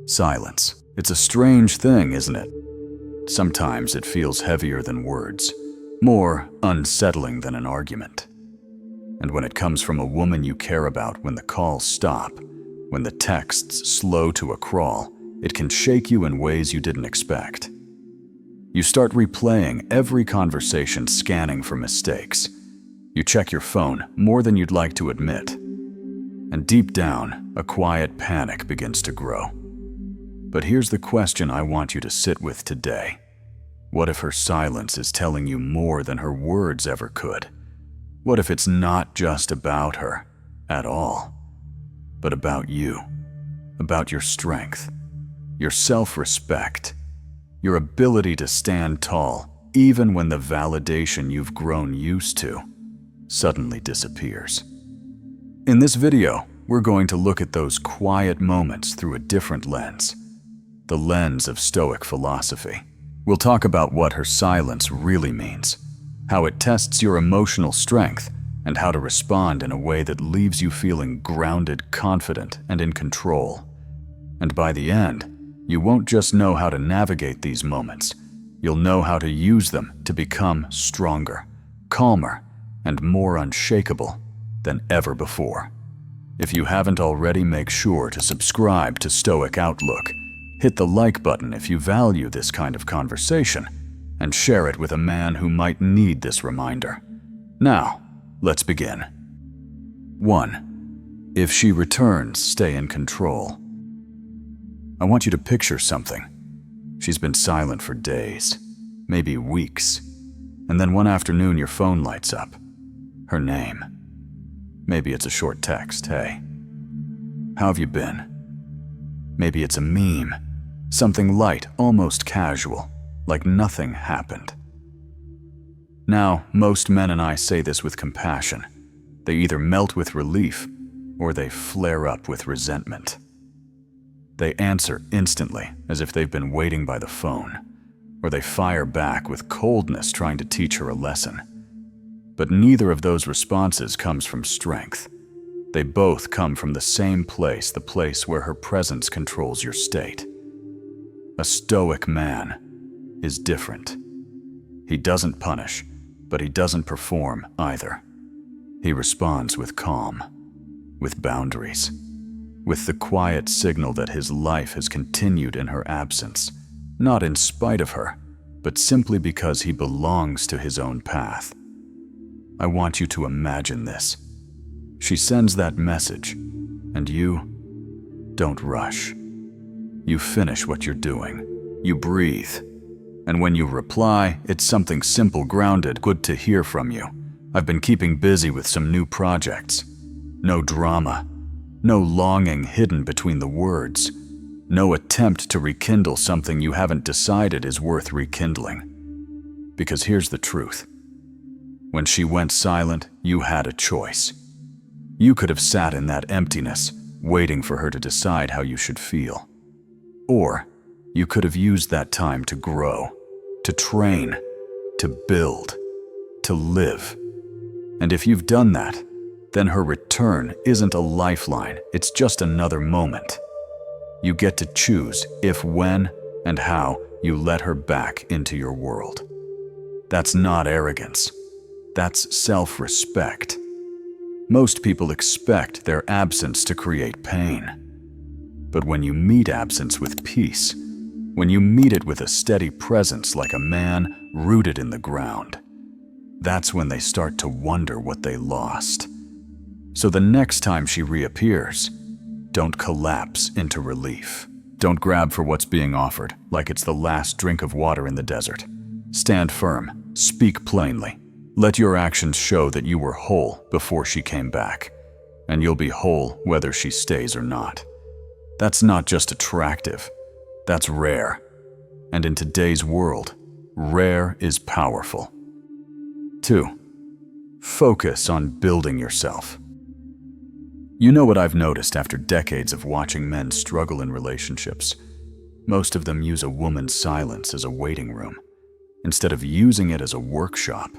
Silence. It's a strange thing, isn't it? Sometimes it feels heavier than words, more unsettling than an argument. And when it comes from a woman you care about, when the calls stop, when the texts slow to a crawl, it can shake you in ways you didn't expect. You start replaying every conversation, scanning for mistakes. You check your phone more than you'd like to admit. And deep down, a quiet panic begins to grow. But here's the question I want you to sit with today. What if her silence is telling you more than her words ever could? What if it's not just about her at all, but about you, about your strength, your self-respect, your ability to stand tall even when the validation you've grown used to suddenly disappears? In this video, we're going to look at those quiet moments through a different lens, the lens of Stoic philosophy. We'll talk about what her silence really means, how it tests your emotional strength, and how to respond in a way that leaves you feeling grounded, confident, and in control. And by the end, you won't just know how to navigate these moments, you'll know how to use them to become stronger, calmer, and more unshakable than ever before. If you haven't already, make sure to subscribe to Stoic Outlook. Hit the like button if you value this kind of conversation, and share it with a man who might need this reminder. Now, let's begin. 1. If she returns, stay in control. I want you to picture something. She's been silent for days, maybe weeks, and then one afternoon your phone lights up. Her name. Maybe it's a short text, "Hey, how have you been?" Maybe it's a meme, something light, almost casual, like nothing happened. Now, most men, and I say this with compassion, they either melt with relief or they flare up with resentment. They answer instantly, as if they've been waiting by the phone, or they fire back with coldness, trying to teach her a lesson. But neither of those responses comes from strength. They both come from the same place, the place where her presence controls your state. A Stoic man is different. He doesn't punish, but he doesn't perform either. He responds with calm, with boundaries, with the quiet signal that his life has continued in her absence, not in spite of her, but simply because he belongs to his own path. I want you to imagine this. She sends that message, and you don't rush. You finish what you're doing. You breathe. And when you reply, it's something simple, grounded, "Good to hear from you. I've been keeping busy with some new projects." No drama. No longing hidden between the words. No attempt to rekindle something you haven't decided is worth rekindling. Because here's the truth. When she went silent, you had a choice. You could have sat in that emptiness, waiting for her to decide how you should feel. Or you could have used that time to grow, to train, to build, to live. And if you've done that, then her return isn't a lifeline, it's just another moment. You get to choose if, when, and how you let her back into your world. That's not arrogance. That's self-respect. Most people expect their absence to create pain. But when you meet absence with peace, when you meet it with a steady presence like a man rooted in the ground, that's when they start to wonder what they lost. So the next time she reappears, don't collapse into relief. Don't grab for what's being offered like it's the last drink of water in the desert. Stand firm, speak plainly. Let your actions show that you were whole before she came back, and you'll be whole whether she stays or not. That's not just attractive, that's rare. And in today's world, rare is powerful. 2. Focus on building yourself. You know what I've noticed after decades of watching men struggle in relationships? Most of them use a woman's silence as a waiting room, instead of using it as a workshop.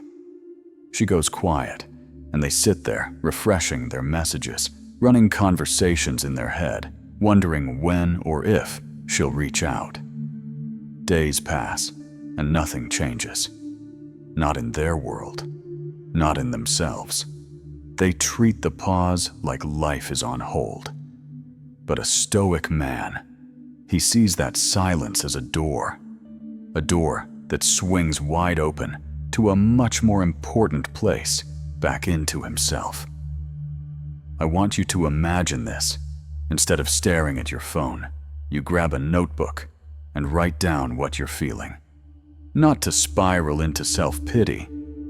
She goes quiet, and they sit there, refreshing their messages, running conversations in their head, wondering when or if she'll reach out. Days pass, and nothing changes. Not in their world, not in themselves. They treat the pause like life is on hold. But a Stoic man, he sees that silence as a door that swings wide open to a much more important place, back into himself. I want you to imagine this. Instead of staring at your phone, you grab a notebook and write down what you're feeling. Not to spiral into self-pity,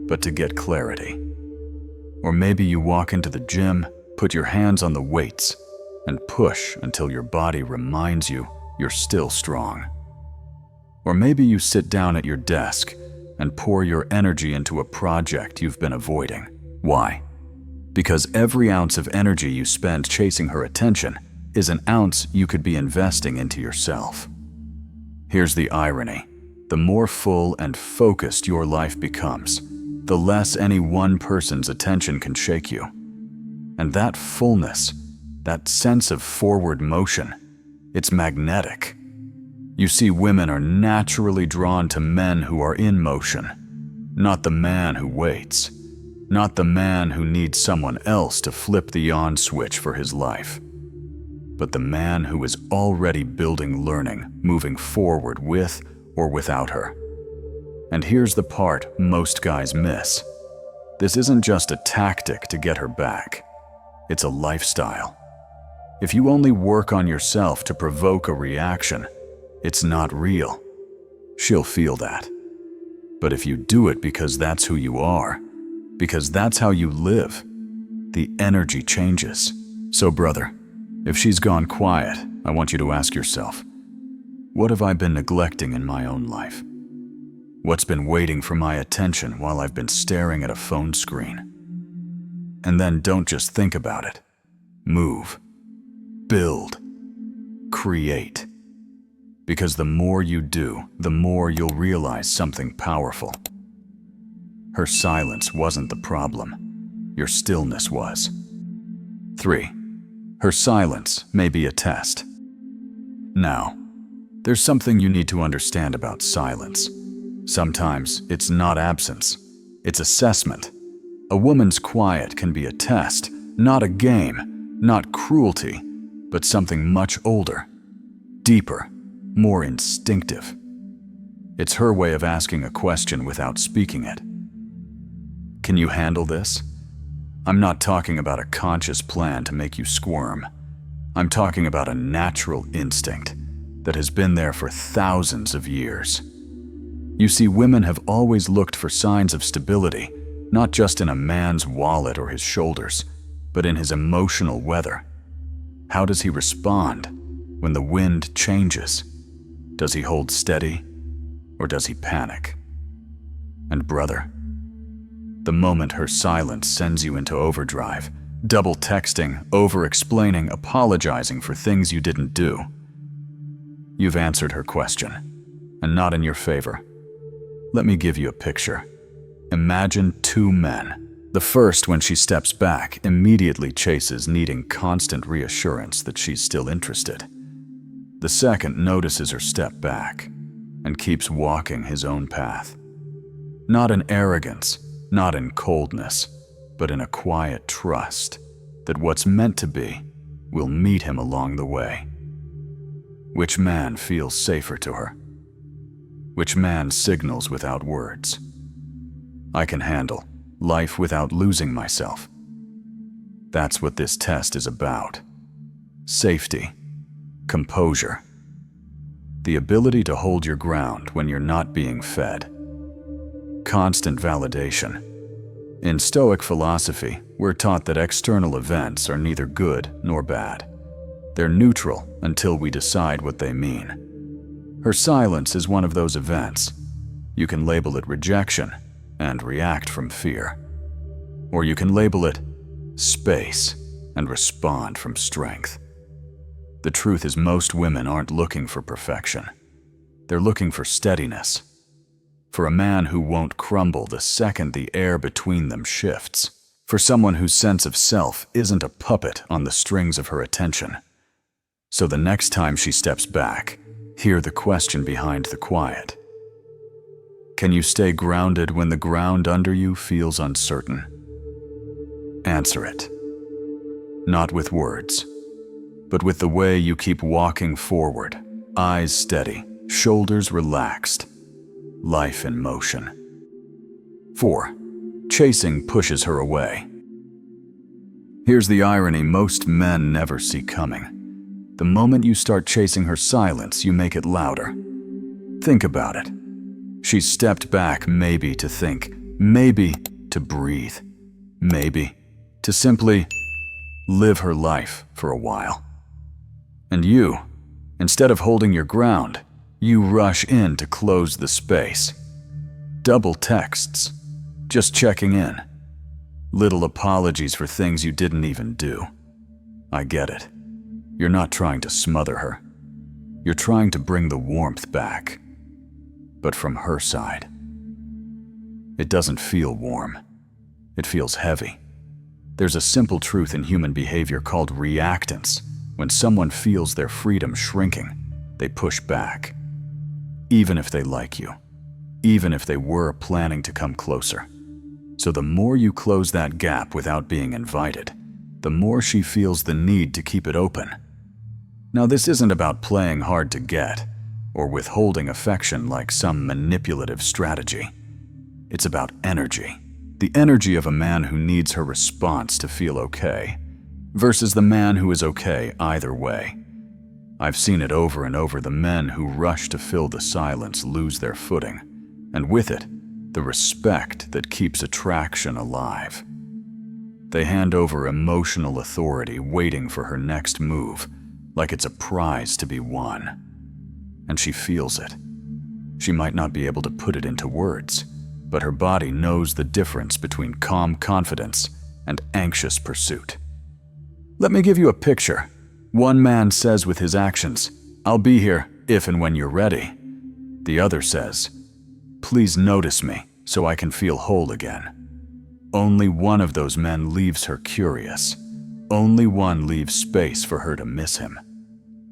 but to get clarity. Or maybe you walk into the gym, put your hands on the weights, and push until your body reminds you you're still strong. Or maybe you sit down at your desk and pour your energy into a project you've been avoiding. Why? Because every ounce of energy you spend chasing her attention is an ounce you could be investing into yourself. Here's the irony. The more full and focused your life becomes, the less any one person's attention can shake you. And that fullness, that sense of forward motion, it's magnetic. You see, women are naturally drawn to men who are in motion, not the man who waits, not the man who needs someone else to flip the on switch for his life, but the man who is already building learning, moving forward with or without her. And here's the part most guys miss. This isn't just a tactic to get her back. It's a lifestyle. If you only work on yourself to provoke a reaction, it's not real. She'll feel that. But if you do it because that's who you are, because that's how you live, the energy changes. So brother, if she's gone quiet, I want you to ask yourself, what have I been neglecting in my own life? What's been waiting for my attention while I've been staring at a phone screen? And then don't just think about it. Move. Build. Create. Because the more you do, the more you'll realize something powerful. Her silence wasn't the problem. Your stillness was. 3. Her silence may be a test. Now, there's something you need to understand about silence. Sometimes it's not absence, it's assessment. A woman's quiet can be a test, not a game, not cruelty, but something much older, deeper, more instinctive. It's her way of asking a question without speaking it. Can you handle this? I'm not talking about a conscious plan to make you squirm. I'm talking about a natural instinct that has been there for thousands of years. You see, women have always looked for signs of stability, not just in a man's wallet or his shoulders, but in his emotional weather. How does he respond when the wind changes? Does he hold steady, or does he panic? And brother, the moment her silence sends you into overdrive, double texting, over-explaining, apologizing for things you didn't do, you've answered her question, and not in your favor. Let me give you a picture. Imagine 2 men. The first, when she steps back, immediately chases, needing constant reassurance that she's still interested. The second notices her step back and keeps walking his own path. Not in arrogance, not in coldness, but in a quiet trust that what's meant to be will meet him along the way. Which man feels safer to her? Which man signals without words? I can handle life without losing myself. That's what this test is about. Safety, composure, the ability to hold your ground when you're not being fed. Constant validation. In Stoic philosophy, we're taught that external events are neither good nor bad. They're neutral until we decide what they mean. Her silence is one of those events. You can label it rejection and react from fear. Or you can label it space and respond from strength. The truth is, most women aren't looking for perfection. They're looking for steadiness. For a man who won't crumble the second the air between them shifts. For someone whose sense of self isn't a puppet on the strings of her attention. So the next time she steps back, Hear the question behind the quiet. Can you stay grounded when the ground under you feels uncertain? Answer it. Not with words, but with the way you keep walking forward, eyes steady, shoulders relaxed, life in motion. 4. Chasing pushes her away. Here's the irony most men never see coming. The moment you start chasing her silence, you make it louder. Think about it. She's stepped back, maybe to think, maybe to breathe, maybe to simply live her life for a while. And you, instead of holding your ground, you rush in to close the space. Double texts, just checking in. Little apologies for things you didn't even do. I get it. You're not trying to smother her. You're trying to bring the warmth back. But from her side, it doesn't feel warm. It feels heavy. There's a simple truth in human behavior called reactance. When someone feels their freedom shrinking, they push back. Even if they like you. Even if they were planning to come closer. So the more you close that gap without being invited, the more she feels the need to keep it open. Now, this isn't about playing hard to get or withholding affection like some manipulative strategy. It's about energy. The energy of a man who needs her response to feel okay versus the man who is okay either way. I've seen it over and over. The men who rush to fill the silence lose their footing, and with it, the respect that keeps attraction alive. They hand over emotional authority, waiting for her next move, like it's a prize to be won. And she feels it. She might not be able to put it into words, but her body knows the difference between calm confidence and anxious pursuit. Let me give you a picture. One man says with his actions, "I'll be here if and when you're ready." The other says, "Please notice me so I can feel whole again." Only one of those men leaves her curious. Only one leaves space for her to miss him.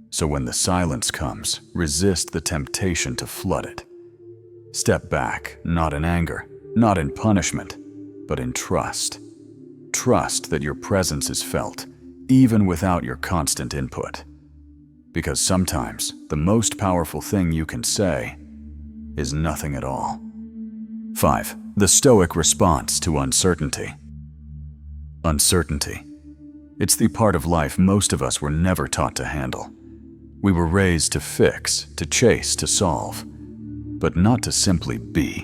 So when the silence comes, resist the temptation to flood it. Step back, not in anger, not in punishment, but in trust. Trust that your presence is felt, even without your constant input. Because sometimes the most powerful thing you can say is nothing at all. 5. The Stoic response to uncertainty. Uncertainty. It's the part of life most of us were never taught to handle. We were raised to fix, to chase, to solve, but not to simply be.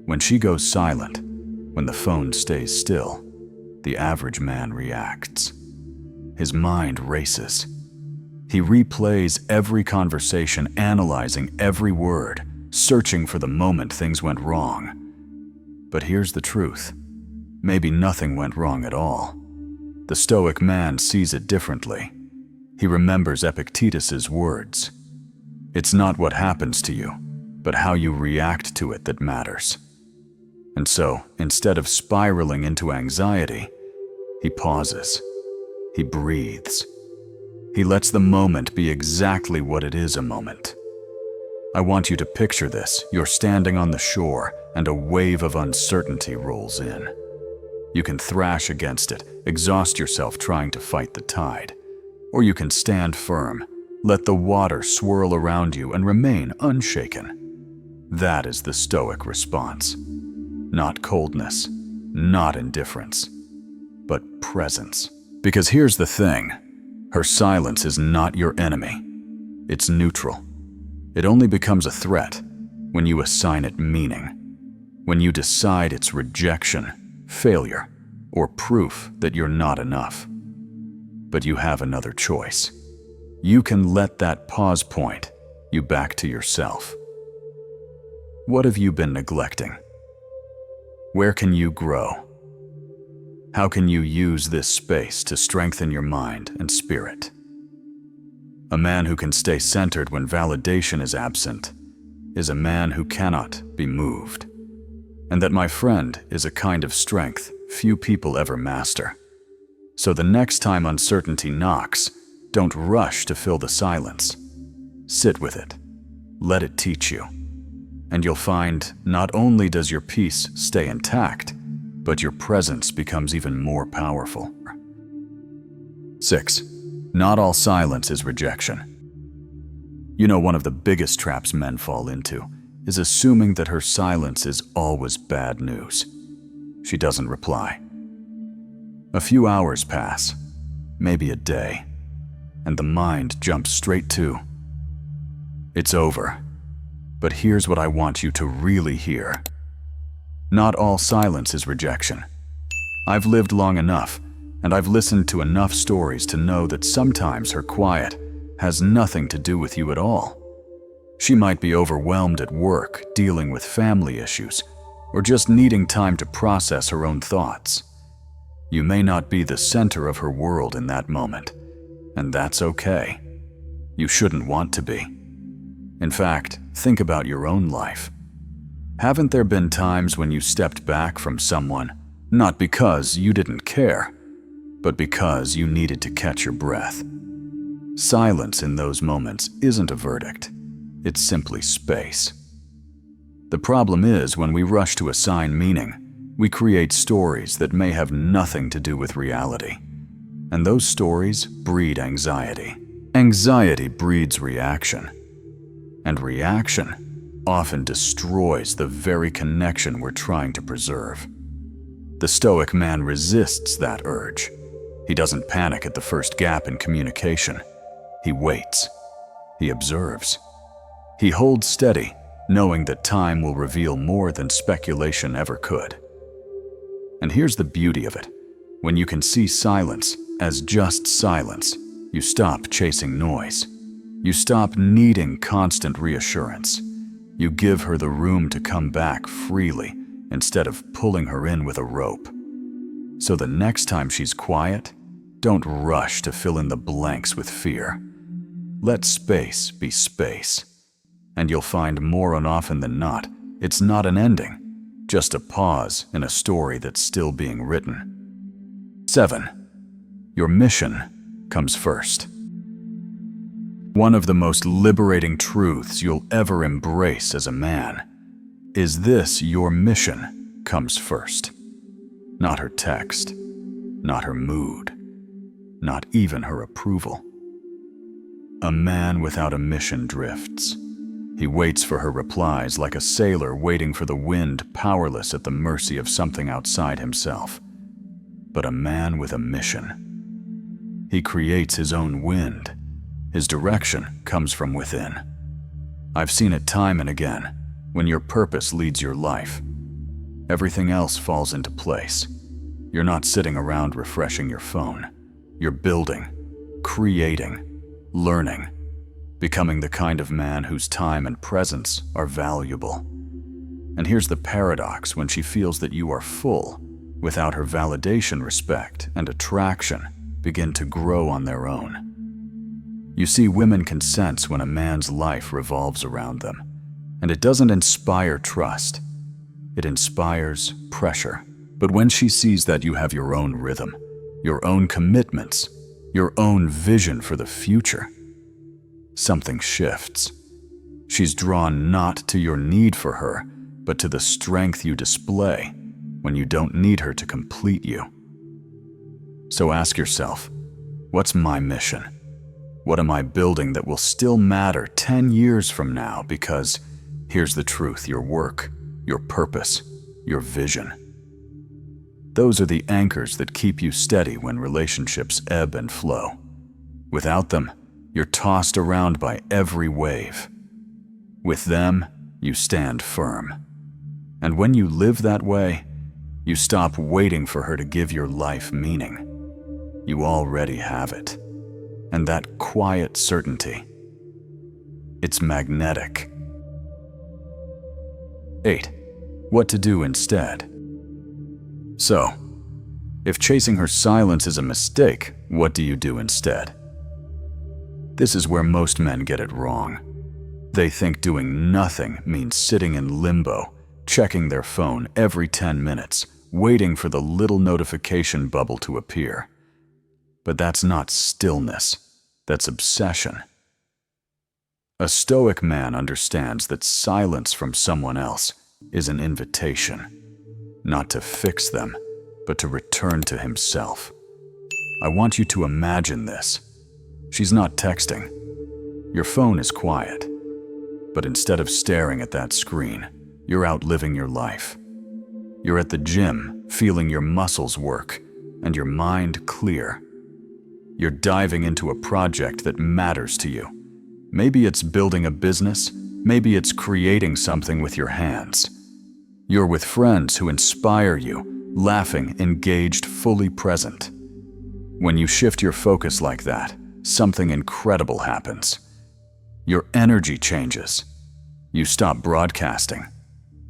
When she goes silent, when the phone stays still, the average man reacts. His mind races. He replays every conversation, analyzing every word, searching for the moment things went wrong. But here's the truth. Maybe nothing went wrong at all. The Stoic man sees it differently. He remembers Epictetus's words. It's not what happens to you, but how you react to it that matters. And so, instead of spiraling into anxiety, he pauses. He breathes. He lets the moment be exactly what it is, a moment. I want you to picture this. You're standing on the shore, and a wave of uncertainty rolls in. You can thrash against it, exhaust yourself trying to fight the tide. Or you can stand firm, let the water swirl around you and remain unshaken. That is the Stoic response. Not coldness, not indifference, but presence. Because here's the thing, her silence is not your enemy. It's neutral. It only becomes a threat when you assign it meaning, when you decide it's rejection, failure, or proof that you're not enough. But you have another choice. You can let that pause point you back to yourself. What have you been neglecting? Where can you grow? How can you use this space to strengthen your mind and spirit? A man who can stay centered when validation is absent is a man who cannot be moved. And that, my friend, is a kind of strength few people ever master. So the next time uncertainty knocks, don't rush to fill the silence. Sit with it. Let it teach you. And you'll find not only does your peace stay intact, but your presence becomes even more powerful. 6. Not all silence is rejection. You know, one of the biggest traps men fall into is assuming that her silence is always bad news. She doesn't reply. A few hours pass, maybe a day, and the mind jumps straight to, it's over. But here's what I want you to really hear. Not all silence is rejection. I've lived long enough, and I've listened to enough stories to know that sometimes her quiet has nothing to do with you at all. She might be overwhelmed at work, dealing with family issues, or just needing time to process her own thoughts. You may not be the center of her world in that moment, and that's okay. You shouldn't want to be. In fact, think about your own life. Haven't there been times when you stepped back from someone, not because you didn't care, but because you needed to catch your breath? Silence in those moments isn't a verdict. It's simply space. The problem is when we rush to assign meaning, we create stories that may have nothing to do with reality. And those stories breed anxiety. Anxiety breeds reaction. And reaction often destroys the very connection we're trying to preserve. The Stoic man resists that urge. He doesn't panic at the first gap in communication. He waits. He observes. He holds steady, knowing that time will reveal more than speculation ever could. And here's the beauty of it. When you can see silence as just silence, you stop chasing noise. You stop needing constant reassurance. You give her the room to come back freely instead of pulling her in with a rope. So the next time she's quiet, don't rush to fill in the blanks with fear. Let space be space. And you'll find more often than not, it's not an ending, just a pause in a story that's still being written. 7. Your mission comes first. One of the most liberating truths you'll ever embrace as a man is this: your mission comes first. Not her text, not her mood, not even her approval. A man without a mission drifts. He waits for her replies like a sailor waiting for the wind, powerless at the mercy of something outside himself. But a man with a mission, he creates his own wind. His direction comes from within. I've seen it time and again. When your purpose leads your life, everything else falls into place. You're not sitting around refreshing your phone. You're building, creating, learning, becoming the kind of man whose time and presence are valuable. And here's the paradox: when she feels that you are full, without her validation, respect, and attraction begin to grow on their own. You see, women can sense when a man's life revolves around them, and it doesn't inspire trust. It inspires pressure. But when she sees that you have your own rhythm, your own commitments, your own vision for the future, something shifts. She's drawn not to your need for her, but to the strength you display when you don't need her to complete you. So ask yourself, what's my mission? What am I building that will still matter 10 years from now? Because here's the truth: your work, your purpose, your vision. Those are the anchors that keep you steady when relationships ebb and flow. Without them, you're tossed around by every wave. With them, you stand firm. And when you live that way, you stop waiting for her to give your life meaning. You already have it. And that quiet certainty, it's magnetic. 8. What to do instead. So, if chasing her silence is a mistake, what do you do instead? This is where most men get it wrong. They think doing nothing means sitting in limbo, checking their phone every 10 minutes, waiting for the little notification bubble to appear. But that's not stillness, that's obsession. A Stoic man understands that silence from someone else is an invitation, not to fix them, but to return to himself. I want you to imagine this. She's not texting. Your phone is quiet. But instead of staring at that screen, you're out living your life. You're at the gym, feeling your muscles work and your mind clear. You're diving into a project that matters to you. Maybe it's building a business, maybe it's creating something with your hands. You're with friends who inspire you, laughing, engaged, fully present. When you shift your focus like that, something incredible happens. Your energy changes. You stop broadcasting,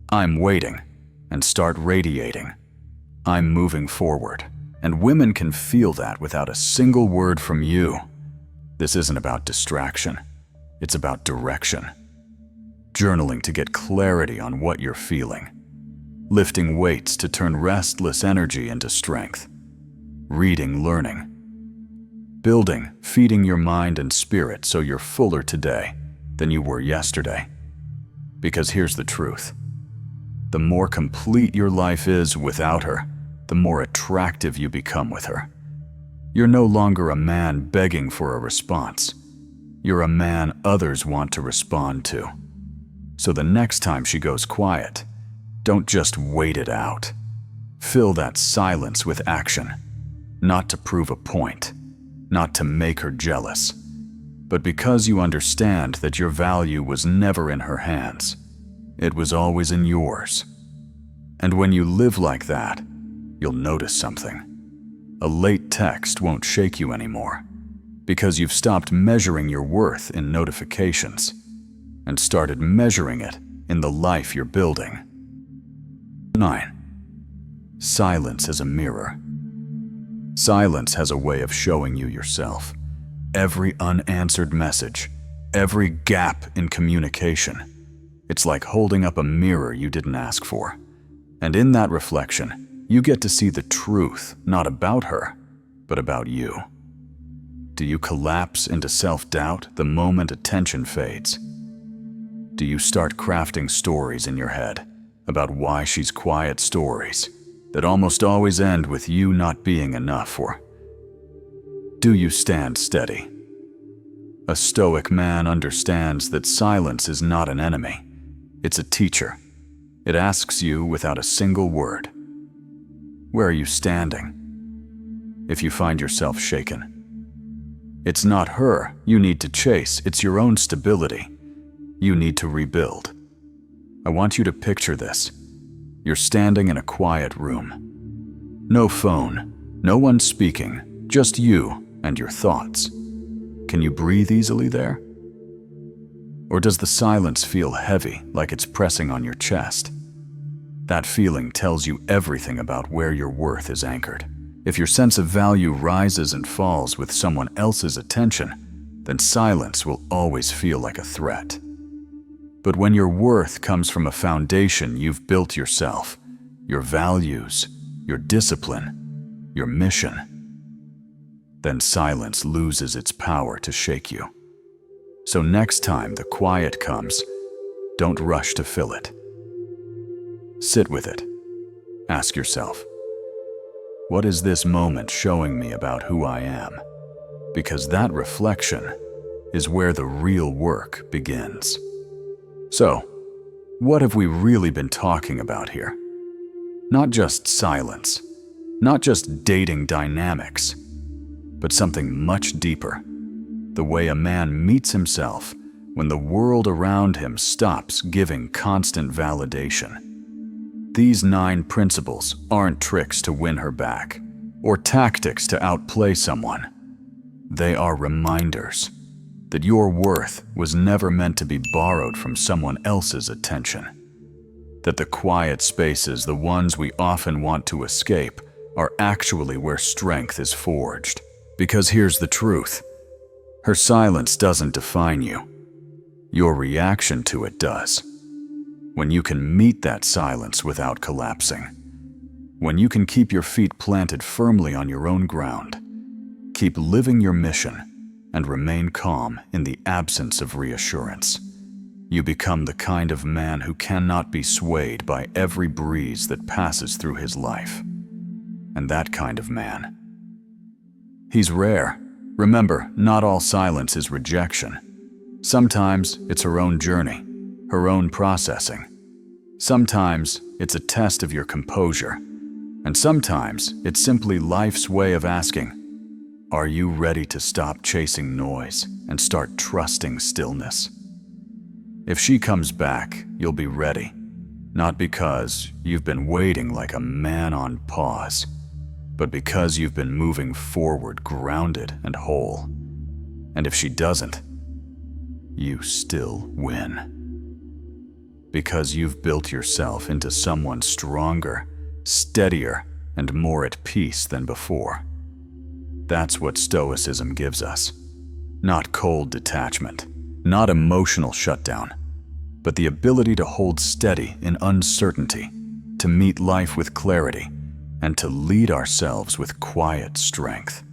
"I'm waiting," and start radiating, "I'm moving forward." And women can feel that without a single word from you. This isn't about distraction. It's about direction. Journaling to get clarity on what you're feeling. Lifting weights to turn restless energy into strength. Reading, learning. Building, feeding your mind and spirit so you're fuller today than you were yesterday. Because here's the truth. The more complete your life is without her, the more attractive you become with her. You're no longer a man begging for a response. You're a man others want to respond to. So the next time she goes quiet, don't just wait it out. Fill that silence with action, not to prove a point, not to make her jealous, but because you understand that your value was never in her hands. It was always in yours. And when you live like that, you'll notice something. A late text won't shake you anymore, because you've stopped measuring your worth in notifications and started measuring it in the life you're building. 9. Silence is a mirror. Silence has a way of showing you yourself. Every unanswered message, every gap in communication. It's like holding up a mirror you didn't ask for. And in that reflection, you get to see the truth, not about her, but about you. Do you collapse into self-doubt the moment attention fades? Do you start crafting stories in your head about why she's quiet, stories that almost always end with you not being enough? Or do you stand steady? A Stoic man understands that silence is not an enemy. It's a teacher. It asks you without a single word, where are you standing? If you find yourself shaken, it's not her you need to chase, it's your own stability. You need to rebuild. I want you to picture this. You're standing in a quiet room. No phone, no one speaking, just you and your thoughts. Can you breathe easily there? Or does the silence feel heavy, like it's pressing on your chest? That feeling tells you everything about where your worth is anchored. If your sense of value rises and falls with someone else's attention, then silence will always feel like a threat. But when your worth comes from a foundation you've built yourself, your values, your discipline, your mission, then silence loses its power to shake you. So next time the quiet comes, don't rush to fill it. Sit with it. Ask yourself, what is this moment showing me about who I am? Because that reflection is where the real work begins. So, what have we really been talking about here? Not just silence, not just dating dynamics, but something much deeper. The way a man meets himself when the world around him stops giving constant validation. These 9 principles aren't tricks to win her back or tactics to outplay someone. They are reminders that your worth was never meant to be borrowed from someone else's attention. That the quiet spaces, the ones we often want to escape, are actually where strength is forged. Because here's the truth. Her silence doesn't define you. Your reaction to it does. When you can meet that silence without collapsing. When you can keep your feet planted firmly on your own ground. Keep living your mission and remain calm in the absence of reassurance. You become the kind of man who cannot be swayed by every breeze that passes through his life. And that kind of man, he's rare. Remember, not all silence is rejection. Sometimes it's her own journey, her own processing. Sometimes it's a test of your composure. And sometimes it's simply life's way of asking, are you ready to stop chasing noise and start trusting stillness? If she comes back, you'll be ready. Not because you've been waiting like a man on pause, but because you've been moving forward grounded and whole. And if she doesn't, you still win. Because you've built yourself into someone stronger, steadier, and more at peace than before. That's what Stoicism gives us. Not cold detachment, not emotional shutdown, but the ability to hold steady in uncertainty, to meet life with clarity, and to lead ourselves with quiet strength.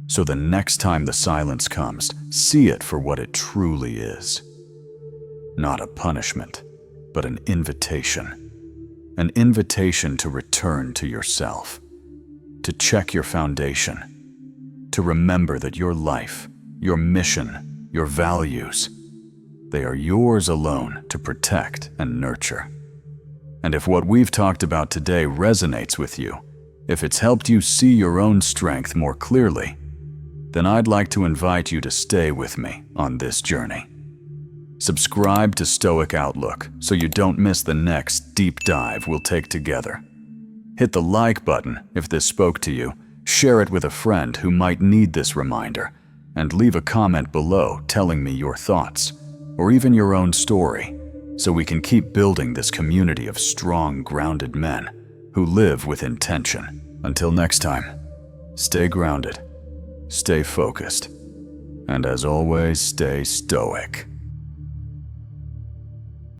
So the next time the silence comes, see it for what it truly is. Not a punishment, but an invitation. An invitation to return to yourself, to check your foundation, to remember that your life, your mission, your values, they are yours alone to protect and nurture. And if what we've talked about today resonates with you, if it's helped you see your own strength more clearly, then I'd like to invite you to stay with me on this journey. Subscribe to Stoic Outlook so you don't miss the next deep dive we'll take together. Hit the like button if this spoke to you, share it with a friend who might need this reminder, and leave a comment below telling me your thoughts, or even your own story, so we can keep building this community of strong, grounded men who live with intention. Until next time, stay grounded, stay focused, and as always, stay stoic.